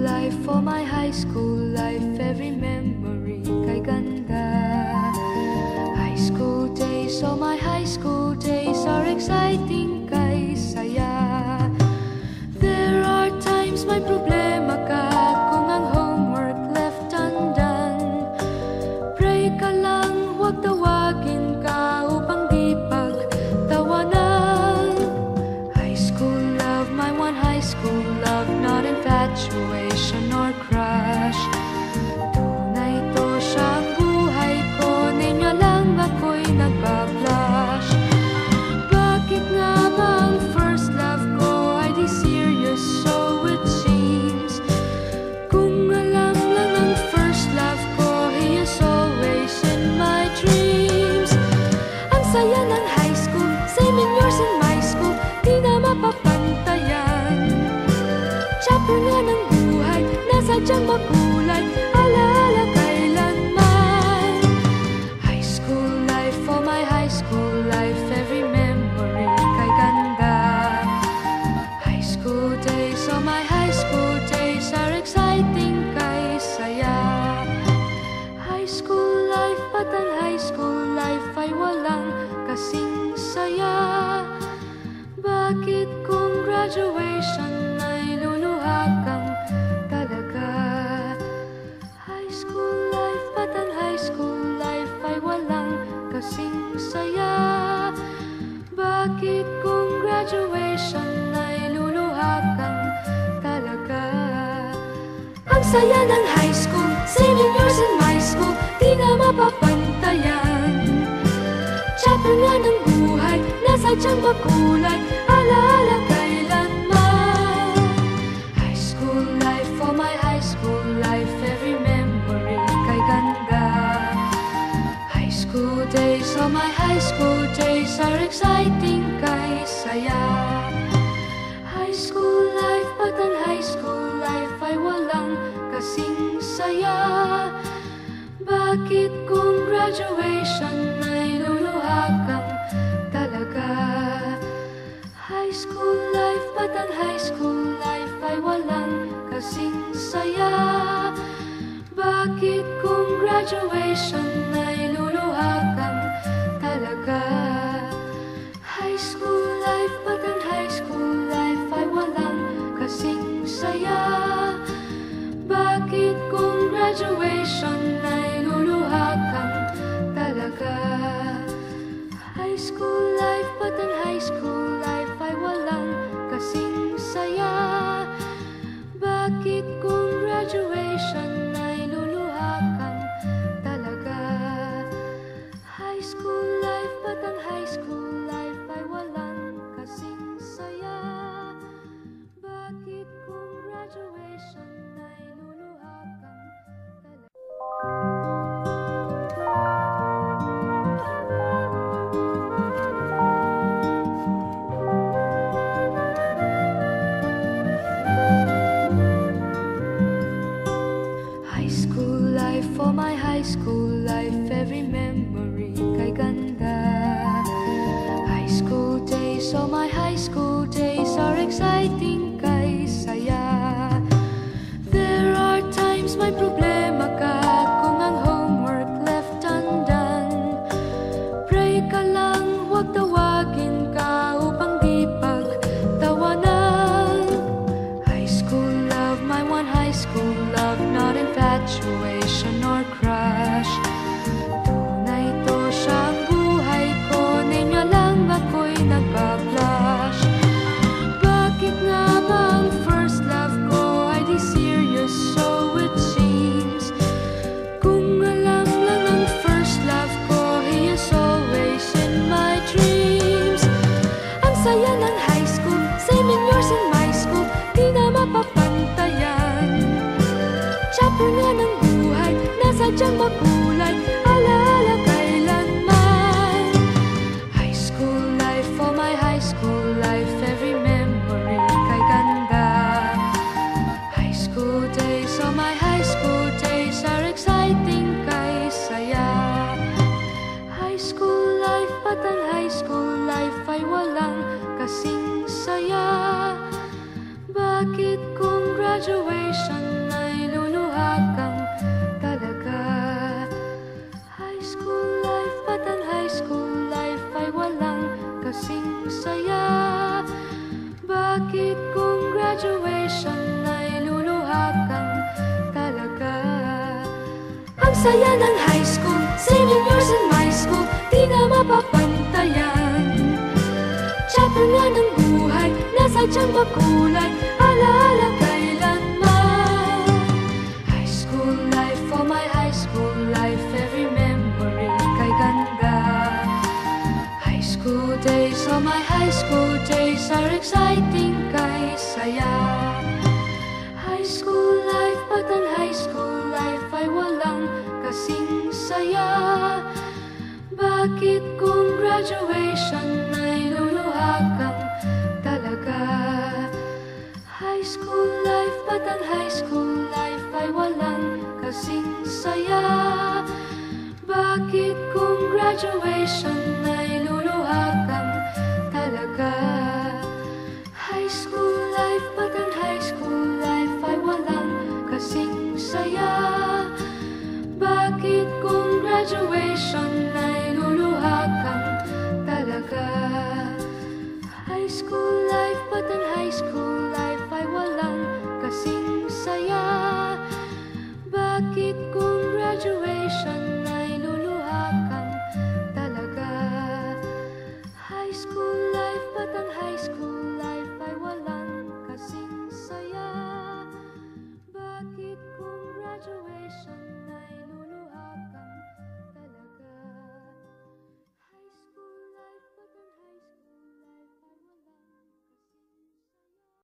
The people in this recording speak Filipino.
life, for my high school life, every memory kay ganda. High school days, oh my high school days are exciting kay saya. There are times may problema ka kung ang homework left undone. Pray ka lang, huwag tawagin ka upang di pagtawanan. High school love, my one high school love, not infatuation or crush. Tunay to siyang buhay ko, niya lang ako'y nagbablush. Bakit nga ba ang first love ko ay di serious, so it seems? Kung alam lang ang first love ko, he is always in my dreams. Ang saya ng high school, same in yours in my school, di na mapapantayan. Chapter nga ng buhay, nasadyang makulay, alaala kailanman. High school life, for my high school life, every memory kay ganda. High school days, oh my high school days are exciting kay saya. High school life, but ang high school life ay walang kasing saya. Bakit kung graduation ay luluha kang talaga? High school life, but ang high school life ay walang kasing saya. Bakit kung graduation ay luluha kang talaga? Ang saya ng high school, same in yours in my school, di na mapapantayan. Chapter nga ng buhay, nasadyang makulay, alaala kailanman. High school life, for my high school life, every memory kay ganda. High school days, oh my high school days are exciting kay saya. High school life, but ang high school life ay walang kasing saya. Bakit kung graduation ay luluha kang talaga? High school life, but ang high school life ay walang kasing saya. Bakit kung graduation ay luluha kang talaga? High school life, but ang high school life ay walang kasing saya. Bakit kung graduation ay luluha kang talaga? High school life, but ang high school life ay walang kasing saya. Bakit kung graduation ay luluha kang talaga? High school life, but ang high school life ay walang kasing saya. Bakit kung graduation ay luluha kang talaga? High school life, for my high school life, every memory kay ganda. High school days, oh my high school days are exciting kay saya. There are times may problema ka kung ang homework left undone. Pray ka lang, huwag tawagin ka upang di pagtawanan. High school love, my one high school love, not infatuation or crush. Tunay to siyang buhay ko, niya lang ako'y nagbablush. Bakit nga ba ang first love ko ay di serious, so it seems? Kung alam lang ang first love ko, he is always in my dreams. Ang saya ng high school, same in yours in my school, di na mapapantayan. Chapter nga ng buhay, nasadyang makulay, alaala kailanman. High school life, for my high school life, every memory kay ganda. High school days, oh my high school days are exciting kay saya. High school life, but ang high school life ay walang kasing saya. Bakit kung graduation ay luluha kang talaga. High school life, at ang high school life ay walang kasing saya. Bakit kung graduation ay luluha kang talaga? Ang saya ng high school, 7 years in my school, di na mapapantayan. Chapter nga ng buhay, nasa tiyang makulay, alaala kailanman. High school life, oh my high school life, every memory kay ganda. High school days, oh my high school days, are exciting kay saya. High school life, at ang high school life ay walang kasing saya. Bakit kung graduation ay luluha kang talaga? High school life, at ang high school life ay walang kasing saya. Bakit kung graduation ay luluha kang talaga? High school life, at ang high school life ay walang kasing saya. Bakit kung graduation